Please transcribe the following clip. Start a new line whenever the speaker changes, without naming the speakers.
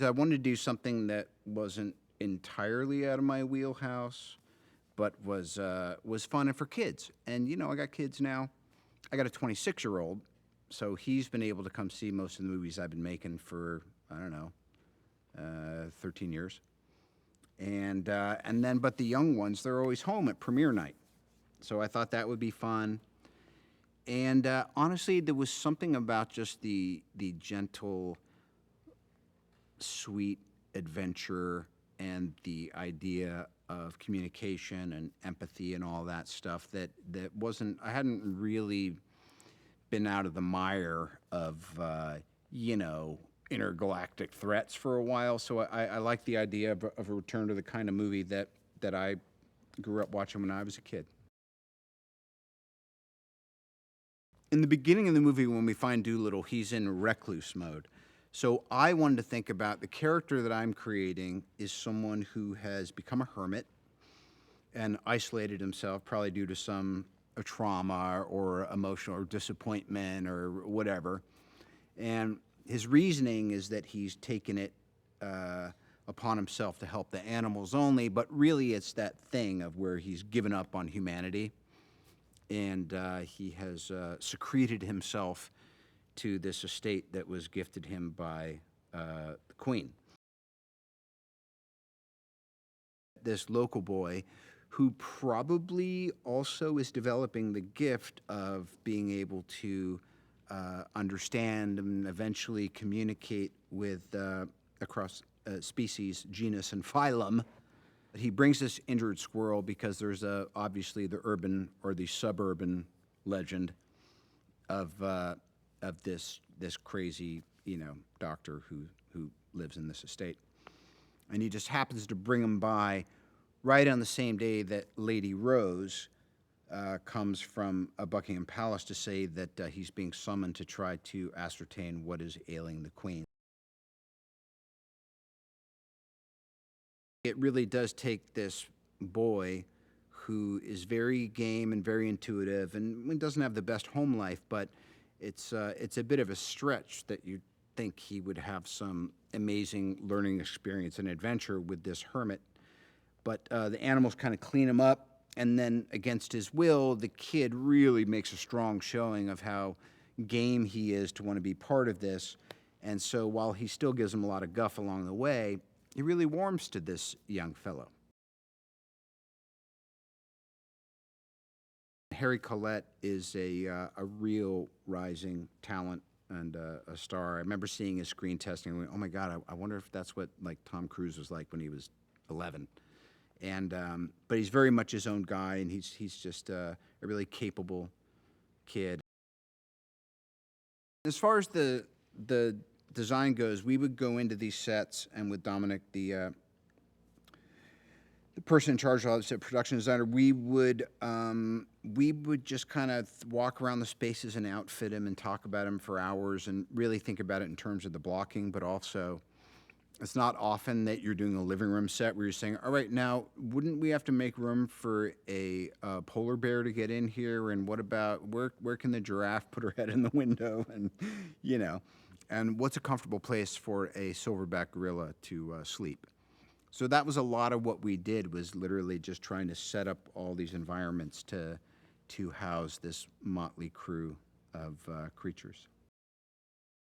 I wanted to do something that wasn't entirely out of my wheelhouse, but was fun and for kids. And I got kids now. I got a 26-year-old, so he's been able to come see most of the movies I've been making for, I don't know, 13 years. But the young ones, they're always home at premiere night. So I thought that would be fun. And honestly, there was something about just the gentle, sweet adventure and the idea of communication and empathy and all that stuff that wasn't, I hadn't really been out of the mire of intergalactic threats for a while. So I like the idea of a return to the kind of movie that I grew up watching when I was a kid. In the beginning of the movie, when we find Doolittle, he's in recluse mode. So I wanted to think about the character that I'm creating is someone who has become a hermit and isolated himself, probably due to some trauma or emotional or disappointment or whatever. And his reasoning is that he's taken it upon himself to help the animals only, but really it's that thing of where he's given up on humanity, and he has secreted himself to this estate that was gifted him by the Queen. This local boy who probably also is developing the gift of being able to understand and eventually communicate with across species, genus, and phylum. He brings this injured squirrel because there's obviously the urban or the suburban legend of this crazy doctor who lives in this estate, and he just happens to bring him by right on the same day that Lady Rose comes from Buckingham Palace to say that he's being summoned to try to ascertain what is ailing the Queen. It really does take this boy who is very game and very intuitive and doesn't have the best home life, but it's a bit of a stretch that you think he would have some amazing learning experience and adventure with this hermit. But the animals kind of clean him up, and then against his will, the kid really makes a strong showing of how game he is to want to be part of this. And so while he still gives him a lot of guff along the way, he really warms to this young fellow. Harry Collette is a real rising talent and a star. I remember seeing his screen testing and went, oh my God, I wonder if that's what like Tom Cruise was like when he was 11. And but he's very much his own guy, and he's just a really capable kid. As far as the design goes, we would go into these sets, and with Dominic, the person in charge of the production designer, we would just kind of walk around the spaces and outfit him and talk about him for hours and really think about it in terms of the blocking, but also it's not often that you're doing a living room set where you're saying, all right, now, wouldn't we have to make room for a polar bear to get in here? And what about, where can the giraffe put her head in the window? And, and what's a comfortable place for a silverback gorilla to sleep? So that was a lot of what we did, was literally just trying to set up all these environments to house this motley crew of creatures.